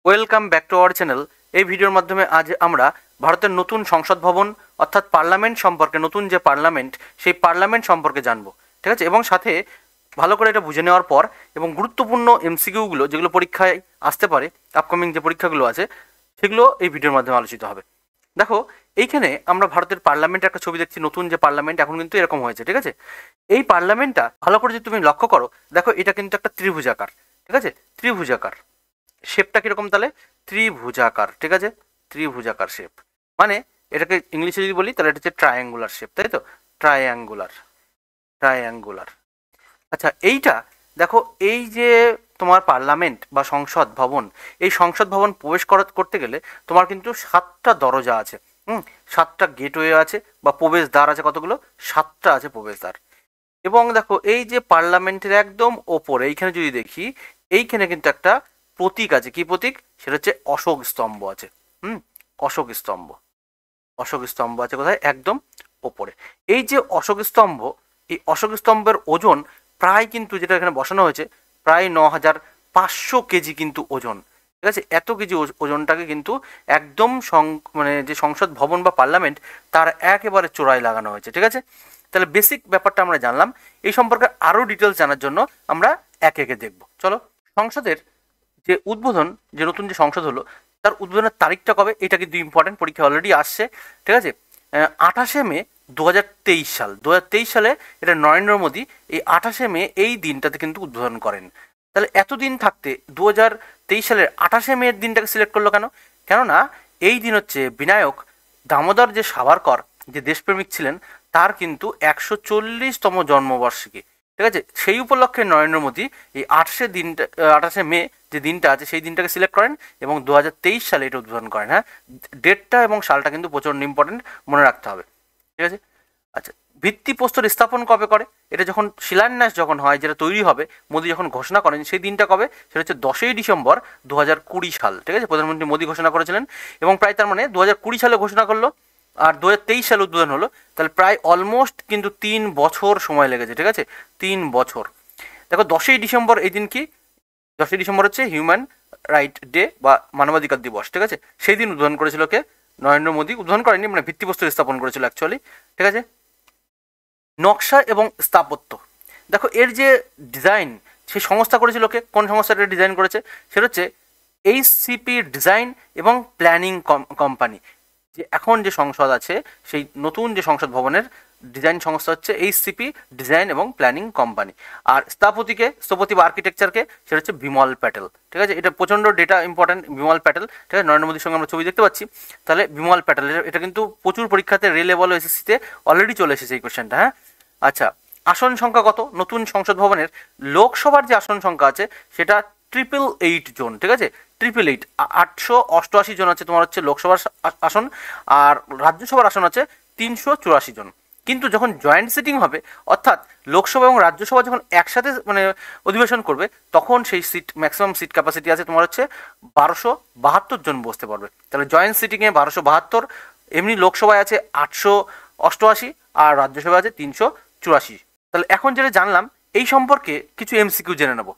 Welcome back to our channel. এই ভিডিওর মাধ্যমে আজ আমরা ভারতের নতুন সংসদ ভবন অর্থাৎ পার্লামেন্ট সম্পর্কে, নতুন যে পার্লামেন্ট সেই পার্লামেন্ট সম্পর্কে জানবো, ঠিক আছে? এবং সাথে ভালো করে এটা বুঝে নেওয়ার পর এবং গুরুত্বপূর্ণ এমসিকিউগুলো যেগুলো পরীক্ষায় আসতে পারে, আপকামিং যে পরীক্ষাগুলো আছে সেগুলো এই ভিডিওর মাধ্যমে আলোচিত হবে। দেখো, এইখানে আমরা ভারতের পার্লামেন্টের একটা ছবি দেখছি। নতুন যে পার্লামেন্ট এখন কিন্তু এরকম হয়েছে, ঠিক আছে? এই পার্লামেন্টটা ভালো করে যদি তুমি লক্ষ্য করো, দেখো এটা কিন্তু একটা ত্রিভুজাকার, ঠিক আছে? ত্রিভুজাকার শেপটা কিরকম তাহলে? ত্রিভুজাকার, ঠিক আছে? ত্রিভুজাকার শেপ মানে এটাকে ইংলিশে যদি বলি তাহলে এটা হচ্ছে ট্রায়াঙ্গুলার শেপ, তাই তো? Triangular, triangular. আচ্ছা, এইটা দেখো, এই যে তোমার পার্লামেন্ট বা সংসদ ভবন, এই সংসদ ভবন প্রবেশ করতে গেলে তোমার কিন্তু 7টা দরজা আছে, 7টা গেটওয়ে আছে বা প্রবেশদ্বার আছে। কতগুলো? 7টা আছে প্রবেশদ্বার। এবং দেখো, এই যে পার্লামেন্টের একদম ওপরে এইখানে যদি দেখি, এইখানে কিন্তু একটা প্রতীক আছে। কি প্রতীক? সেটা হচ্ছে অশোক স্তম্ভ আছে। হুম অশোক স্তম্ভ, অশোক স্তম্ভ আছে কোথায়? একদম ওপরে। এই যে অশোক স্তম্ভ, এই অশোক স্তম্ভের ওজন প্রায় কিন্তু, যেটা এখানে বসানো হয়েছে, প্রায় 9,500 কেজি কিন্তু ওজন, ঠিক আছে? এত কেজি ওজনটাকে কিন্তু একদম মানে যে সংসদ ভবন বা পার্লামেন্ট তার একেবারে চূড়ায় লাগানো হয়েছে, ঠিক আছে? তাহলে বেসিক ব্যাপারটা আমরা জানলাম। এই সম্পর্কে আরও ডিটেলস জানার জন্য আমরা একে একে দেখব। চলো, সংসদের যে উদ্বোধন, যে নতুন যে সংসদ হলো, তার উদ্বোধনের তারিখটা কবে? এটা কিন্তু ইম্পর্টেন্ট, পরীক্ষা অলরেডি আসছে, ঠিক আছে? 28শে মে 2023 সাল, 2023 সালে এটা নরেন্দ্র মোদী এই 28শে মে এই দিনটাতে কিন্তু উদ্বোধন করেন। তাহলে এতদিন থাকতে 2023 সালের 28শে মে এর দিনটাকে সিলেক্ট করলো কেন? কেননা এই দিন হচ্ছে বিনায়ক দামোদর যে সাভারকর, যে দেশপ্রেমিক ছিলেন, তার কিন্তু 140তম জন্মবার্ষিকী, ঠিক আছে? সেই উপলক্ষে নরেন্দ্র মোদী এই 28শে মে যে দিনটা আছে সেই দিনটাকে সিলেক্ট করেন এবং 2023 সালে এটা উদ্বোধন করেন। হ্যাঁ, ডেটটা এবং সালটা কিন্তু প্রচণ্ড ইম্পর্টেন্ট, মনে রাখতে হবে, ঠিক আছে? আচ্ছা, ভিত্তিপ্রস্তর স্থাপন কবে করে? এটা যখন শিলান্যাস যখন হয়, যেটা তৈরি হবে, মোদী যখন ঘোষণা করেন সেই দিনটা কবে? সেটা হচ্ছে 10ই ডিসেম্বর 2020 সাল, ঠিক আছে? প্রধানমন্ত্রী মোদী ঘোষণা করেছিলেন এবং প্রায়, তার মানে 2020 সালে ঘোষণা করলো আর 2023 সালে উদ্বোধন হলো। তাহলে প্রায় অলমোস্ট কিন্তু 3 বছর সময় লেগেছে, ঠিক আছে? 3 বছর। দেখো, 10ই ডিসেম্বর এই দিন কি? 10ই ডিসেম্বর হচ্ছে হিউম্যান রাইট ডে বা মানবাধিকার দিবস, ঠিক আছে? সেই দিন উদ্বোধন করেছিল কে? নরেন্দ্র মোদী। উদ্বোধন করেনি, মানে ভিত্তিপ্রস্তর স্থাপন করেছিল অ্যাকচুয়ালি, ঠিক আছে? নকশা এবং স্থাপত্য, দেখো এর যে ডিজাইন, সেই সংস্থা করেছিল কে? কোন সংস্থাটা ডিজাইন করেছে? সেটা হচ্ছে এইচসিপি ডিজাইন এবং প্ল্যানিং কোম্পানি। যে এখন যে সংসদ আছে, সেই নতুন যে সংসদ ভবনের ডিজাইন সংস্থা হচ্ছে এইচসিপি ডিজাইন এবং প্ল্যানিং কোম্পানি। আর স্থপতি বা আর্কিটেকচারকে, সেটা হচ্ছে বিমল প্যাটেল, ঠিক আছে? এটা প্রচণ্ড ডেটা ইম্পর্টেন্ট, বিমল প্যাটেল, ঠিক আছে? নরেন্দ্র মোদীর সঙ্গে আমরা ছবি দেখতে পাচ্ছি। তাহলে বিমল প্যাটেল, এটা কিন্তু প্রচুর পরীক্ষাতে রে লেভেল এসএসসিতে অলরেডি চলে এসেছে এই কোয়েশ্চেনটা। হ্যাঁ, আচ্ছা, আসন সংখ্যা কত নতুন সংসদ ভবনের? লোকসভার যে আসন সংখ্যা আছে সেটা 888 জন, ঠিক আছে? 888, 888 জন আছে তোমার হচ্ছে লোকসভার আসন, আর রাজ্যসভার আসন আছে 384 জন। কিন্তু যখন জয়েন্ট সিটিং হবে, অর্থাৎ লোকসভা এবং রাজ্যসভা যখন একসাথে মানে অধিবেশন করবে, তখন সেই সিট, ম্যাক্সিমাম সিট ক্যাপাসিটি আছে তোমার হচ্ছে 1272 জন বসতে পারবে। তাহলে জয়েন্ট সিটিংয়ে 1272, এমনি লোকসভায় আছে 888 আর রাজ্যসভায় আছে 384। তাহলে এখন যেটা জানলাম, এই সম্পর্কে কিছু এমসিকিউ জেনে নেবো।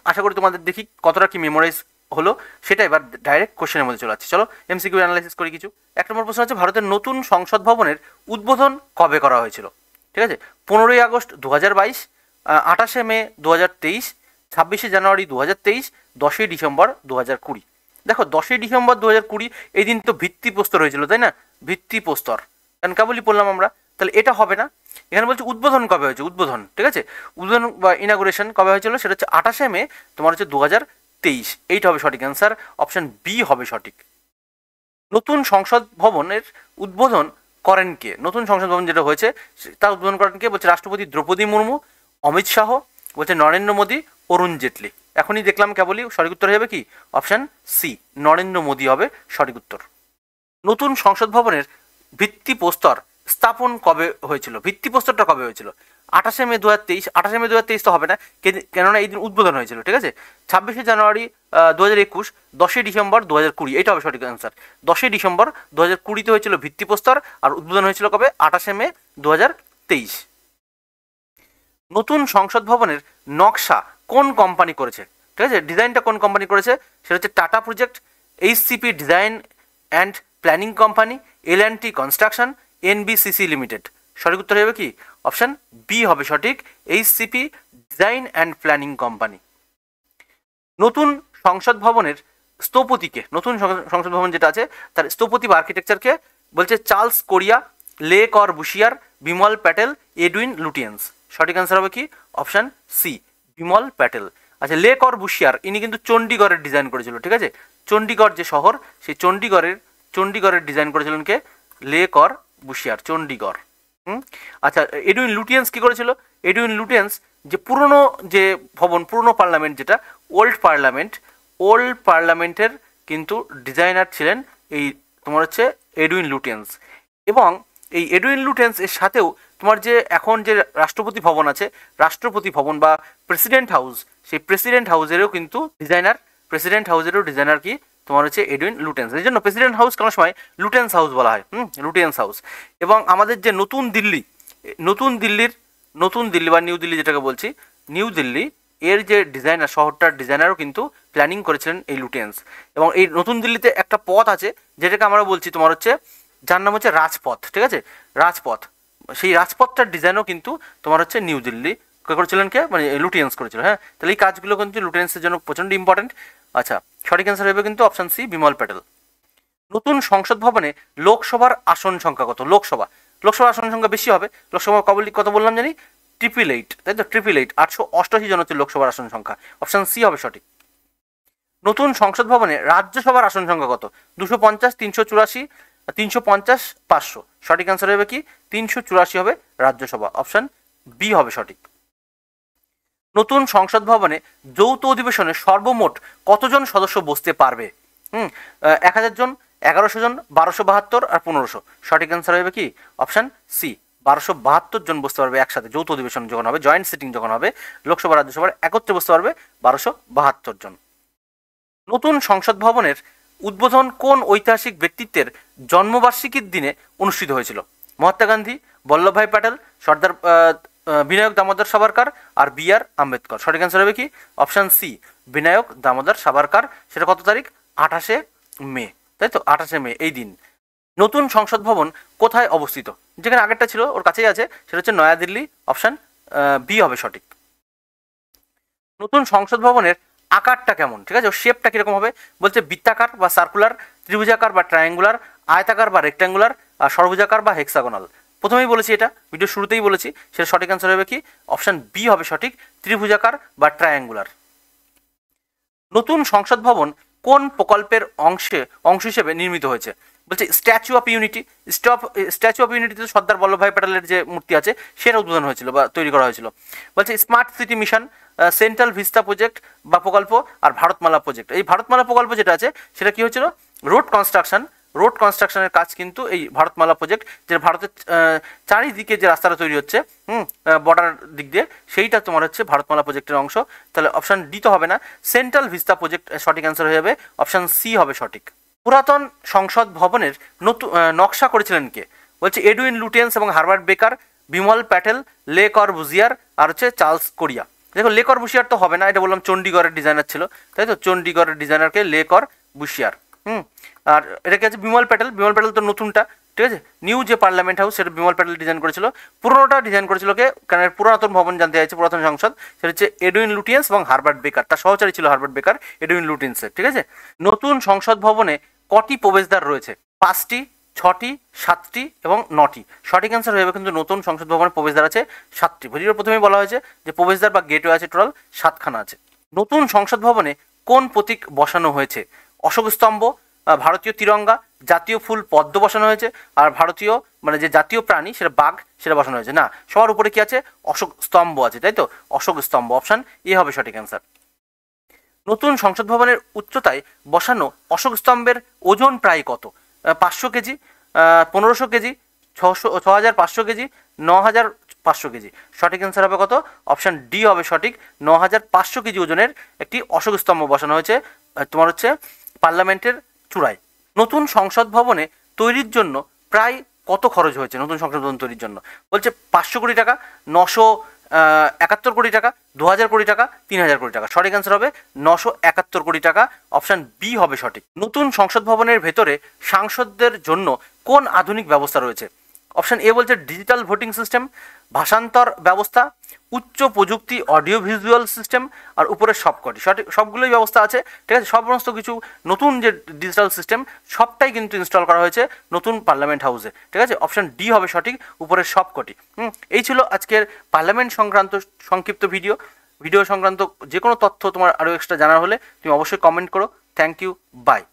আশা করি তোমাদের দেখি কতটা কি মেমোরাইজ হলো, সেটা এবার ডাইরেক্ট কোশ্চেনের মধ্যে চলে যাচ্ছে। চলো এমসিকিউ অ্যানালাইসিস করি কিছু। 1 নম্বর প্রশ্ন হচ্ছে, ভারতের নতুন সংসদ ভবনের উদ্বোধন কবে করা হয়েছিল? ঠিক আছে, 15ই আগস্ট 2022, 28শে মে 2023, 26শে জানুয়ারি 2023, 10ই ডিসেম্বর 2020। দেখো, 10ই ডিসেম্বর 2020 এই দিন তো ভিত্তিপ্রস্তর হয়েছিল, তাই না? ভিত্তিপ্রস্তর, কারণ কেবলই বললাম আমরা। তাহলে এটা হবে না। এখানে বলছে উদ্বোধন কবে হয়েছে, উদ্বোধন, ঠিক আছে? উদ্বোধন বা ইনাগুরেশন কবে হয়েছিল? সেটা হচ্ছে 28শে মে তোমার হচ্ছে 2023। এইটা হবে সঠিক অ্যান্সার, অপশন বি হবে সঠিক। নতুন সংসদ ভবনের উদ্বোধন করেন কে? নতুন সংসদ ভবন যেটা হয়েছে তা উদ্বোধন করেন কে? বলছে রাষ্ট্রপতি দ্রৌপদী মুর্মু, অমিত শাহ, বলছে নরেন্দ্র মোদী, অরুণ জেটলি। এখনই দেখলাম কেবলই, সঠিক উত্তর হয়ে যাবে কি? অপশন সি, নরেন্দ্র মোদী হবে সঠিক উত্তর। নতুন সংসদ ভবনের ভিত্তিপ্রস্তর স্থাপন কবে হয়েছিল? ভিত্তিপ্রস্তরটা কবে হয়েছিল? 28শে মে 2023। 28শে মে 2023 তো হবে না, কেননা এই দিন উদ্বোধন হয়েছিল, ঠিক আছে? 26শে জানুয়ারি 2021, 10ই ডিসেম্বর 2020, এইটা হবে সঠিক অ্যান্সার। 10ই ডিসেম্বর 2020 হয়েছিল ভিত্তিপ্রস্তর, আর উদ্বোধন হয়েছিল কবে? 28শে মে 2023। নতুন সংসদ ভবনের নকশা কোন কোম্পানি করেছে? ঠিক আছে, ডিজাইনটা কোন কোম্পানি করেছে? সেটা হচ্ছে Tata project, HCP design and planning company, L and T construction, NBCC limited. সঠিক উত্তর হবে কি অপশান বি হবে সঠিক, HCP design and planning company. নতুন সংসদ ভবনের স্থপতিকে, নতুন সংসদ ভবন যেটা আছে তার স্থপতি বা আর্কিটেকচারকে বলছে চার্লস কোরিয়া, লে করবুশিয়ার, বিমল প্যাটেল, এডুইন লুটিয়েন্স। সঠিক অ্যান্সার হবে কি অপশান সি, বিমল প্যাটেল। আচ্ছা, লে করবুশিয়ার ইনি কিন্তু চণ্ডীগড়ের ডিজাইন করেছিল, ঠিক আছে, চণ্ডীগড় যে শহর সেই চণ্ডীগড়ের ডিজাইন করেছিলেন কে, লে করবুশিয়ার, চণ্ডীগড়। আচ্ছা, এডুইন লুটিয়েন্স কি করেছিল? এডুইন লুটিয়েন্স যে পুরনো যে ভবন, পুরনো পার্লামেন্ট যেটা ওল্ড পার্লামেন্টের কিন্তু ডিজাইনার ছিলেন এই তোমার হচ্ছে এডুইন লুটিয়েন্স। এবং এই এডুইন লুটিয়েন্স এর সাথেও তোমার যে এখন যে রাষ্ট্রপতি ভবন আছে, রাষ্ট্রপতি ভবন বা প্রেসিডেন্ট হাউস, সেই প্রেসিডেন্ট হাউসেরও ডিজাইনার কি তোমার হচ্ছে এডুইন লুটিয়েন্স। এই জন্য প্রেসিডেন্ট হাউস কোনো সময় লুটিয়েন্স হাউস বলা হয়, লুটিয়েন্স হাউস। এবং আমাদের যে নতুন দিল্লি বা নিউ দিল্লি যেটাকে বলছি, নিউ দিল্লি এর যে ডিজাইনার, শহরটার ডিজাইনারও কিন্তু প্ল্যানিং করেছিলেন এই লুটিয়েন্স। এবং এই নতুন দিল্লিতে একটা পথ আছে যেটাকে আমরা বলছি তোমার হচ্ছে, যার নাম হচ্ছে রাজপথ, ঠিক আছে, রাজপথ। সেই রাজপথটার ডিজাইনও কিন্তু তোমার হচ্ছে নিউ দিল্লি করেছিলেন কে, মানে লুটিয়েন্স করেছিল। হ্যাঁ, তাহলে এই কাজগুলো কিন্তু লুটিয়েন্সের জন্য প্রচণ্ড ইম্পর্টেন্ট। আচ্ছা, সঠিক অ্যান্সার হবে কিন্তু অপশান সি, বিমল প্যাটেল। নতুন সংসদ ভবনে লোকসভার আসন সংখ্যা কত? লোকসভার আসন সংখ্যা বেশি হবে। লোকসভা কত বললাম জানি, 888, তাই তো, 888, 888 জন হচ্ছে লোকসভার আসন সংখ্যা। অপশান সি হবে সঠিক। নতুন সংসদ ভবনে রাজ্যসভার আসন সংখ্যা কত? 250, 384, 350, 500। সঠিক অ্যান্সার হবে কি 384 হবে রাজ্যসভা। অপশান বি হবে সঠিক। নতুন সংসদ ভবনে যৌথ অধিবেশনে সর্বমোট কতজন সদস্য বসতে পারবে? 1000 জন, 1100 জন, 1272 আর 1500। সঠিক অ্যান্সার হবে কি অপশান সি, 1272 জন বসতে পারবে একসাথে। যৌথ অধিবেশন যখন হবে, জয়েন্ট সিটিং যখন হবে, লোকসভা রাজ্যসভার একত্রে বসতে পারবে 1272 জন। নতুন সংসদ ভবনের উদ্বোধন কোন ঐতিহাসিক ব্যক্তিত্বের জন্মবার্ষিকীর দিনে অনুষ্ঠিত হয়েছিল? মহাত্মা গান্ধী, বল্লভভাই প্যাটেল, সর্দার বিনায়ক দামোদর সাভারকার আর বি.আর. আম্বেদকর। সঠিক অ্যান্সার হবে কি অপশান সি, বিনায়ক দামোদর সাভারকার। সেটা কত তারিখ? 28শে মে, তাই তো, 28শে মে এই দিন। নতুন সংসদ ভবন কোথায় অবস্থিত? যেখানে আগেরটা ছিল ওর কাছেই আছে, সেটা হচ্ছে নয়াদিল্লি। অপশান বি হবে সঠিক। নতুন সংসদ ভবনের আকারটা কেমন, ঠিক আছে, শেপটা কীরকম হবে? বলছে বৃত্তাকার বা সার্কুলার, ত্রিভুজাকার বা ট্রায়াঙ্গুলার, আয়তাকার বা রেক্ট্যাঙ্গুলার, আর সর্বভুজাকার বা হেক্সাগোনাল। প্রথমেই বলেছি, এটা ভিডিও শুরুতেই বলেছি, সেটা সঠিক অ্যান্সার হবে কি অপশান বি হবে সঠিক, ত্রিভুজাকার বা ট্রায়াঙ্গুলার। নতুন সংসদ ভবন কোন প্রকল্পের অংশ হিসেবে নির্মিত হয়েছে? বলছে statue of unity. Statue of ইউনিটিতে সর্দার বল্লভভাই প্যাটেলের যে মূর্তি আছে সেটা উদ্বোধন হয়েছিল বা তৈরি করা হয়েছিল। বলছে smart city mission, central vista project বা প্রকল্প, আর ভারতমালা প্রজেক্ট। এই ভারতমালা প্রকল্প যেটা আছে সেটা কি হয়েছিল? রোড কনস্ট্রাকশনের কাজ কিন্তু এই ভারতমালা প্রজেক্ট, যেটা ভারতের চারিদিকে যে রাস্তাটা তৈরি হচ্ছে বর্ডার দিক দিয়ে, সেইটা তোমার হচ্ছে ভারতমালা প্রজেক্টের অংশ। তাহলে অপশান ডি তো হবে না, সেন্ট্রাল ভিস্তা প্রজেক্ট সঠিক অ্যান্সার হয়ে যাবে, অপশান সি হবে সঠিক। পুরাতন সংসদ ভবনের নতুন নকশা করেছিলেন কে? বলছে এডুইন লুটিয়েন্স এবং হারবার্ট বেকার, বিমল প্যাটেল, লে করবুশিয়ার আর হচ্ছে চার্লস কোরিয়া। দেখো, লে করবুশিয়ার তো হবে না, এটা বললাম চণ্ডীগড়ের ডিজাইনার ছিল, তাই তো, চণ্ডীগড়ের ডিজাইনারকে লে করবুশিয়ার। আর এটা কি আছে বিমল প্যাটেল তো নতুনটা, ঠিক আছে, নিউ যে পার্লামেন্ট হাউস সেটা বিমল প্যাটেল ডিজাইন করেছিল। পুরোনোটা ডিজাইন করেছিল কে? কারণ পুরাতন ভবন জানতে চাইছে, পুরাতন সংসদ, সেটা হচ্ছে এডুইন লুটিয়েন্স এবং হারবার্ট বেকার। তার সহচারী ছিল হারবার্ট বেকার এডুইন লুটিয়েন্সের, ঠিক আছে। নতুন সংসদ ভবনে কটি প্রবেশদ্বার রয়েছে? 5টি, 6টি, 7টি এবং 9টি। সঠিক অ্যান্সার হয়ে যাবে কিন্তু নতুন সংসদ ভবনের প্রবেশদ্বার আছে 7টি। ভিডিওর প্রথমেই বলা হয়েছে যে প্রবেশদ্বার বা গেটওয়ে আছে টোটাল 7খানা আছে। নতুন সংসদ ভবনে কোন প্রতীক বসানো হয়েছে? অশোক স্তম্ভ, ভারতীয় তিরঙ্গা, জাতীয় ফুল পদ্ম বসানো হয়েছে, আর ভারতীয় মানে যে জাতীয় প্রাণী সেটা বাঘ, সেটা বসানো হয়েছে। না, সবার উপরে কি আছে? অশোক স্তম্ভ আছে, তাই তো, অশোক স্তম্ভ। অপশান এ হবে সঠিক অ্যান্সার। নতুন সংসদ ভবনের উচ্চতায় বসানো অশোক স্তম্ভের ওজন প্রায় কত? 500 কেজি, 1500 কেজি, 6500 কেজি, 9500 কেজি। সঠিক অ্যান্সার হবে কত? অপশান ডি হবে সঠিক, 9500 কেজি ওজনের একটি অশোক স্তম্ভ বসানো হয়েছে তোমার হচ্ছে পার্লামেন্টের চূড়ায়। নতুন সংসদ ভবনে তৈরির জন্য প্রায় কত খরচ হয়েছে? নতুন সংসদ ভবন তৈরির জন্য বলছে 500 কোটি টাকা, 71 কোটি টাকা, 2000 কোটি টাকা, 3000 কোটি টাকা। সঠিক অ্যান্সার হবে 971 কোটি টাকা, অপশান বি হবে সঠিক। নতুন সংসদ ভবনের ভেতরে সাংসদদের জন্য কোন আধুনিক ব্যবস্থা রয়েছে? অপশান এ বলছে ডিজিটাল ভোটিং সিস্টেম, ভাষান্তর ব্যবস্থা, উচ্চ প্রযুক্তি অডিও ভিজুয়াল সিস্টেম, আর উপরের সবকটি। সঠিক, সবগুলোই ব্যবস্থা আছে, ঠিক আছে। সমস্ত কিছু নতুন যে ডিজিটাল সিস্টেম সবটাই কিন্তু ইনস্টল করা হয়েছে নতুন পার্লামেন্ট হাউসে, ঠিক আছে। অপশান ডি হবে সঠিক, উপরের সবকটি। এই ছিল আজকের পার্লামেন্ট সংক্রান্ত সংক্ষিপ্ত ভিডিও সংক্রান্ত যে কোনো তথ্য তোমার আরও এক্সট্রা জানার হলে তুমি অবশ্যই কমেন্ট করো। Thank you, by.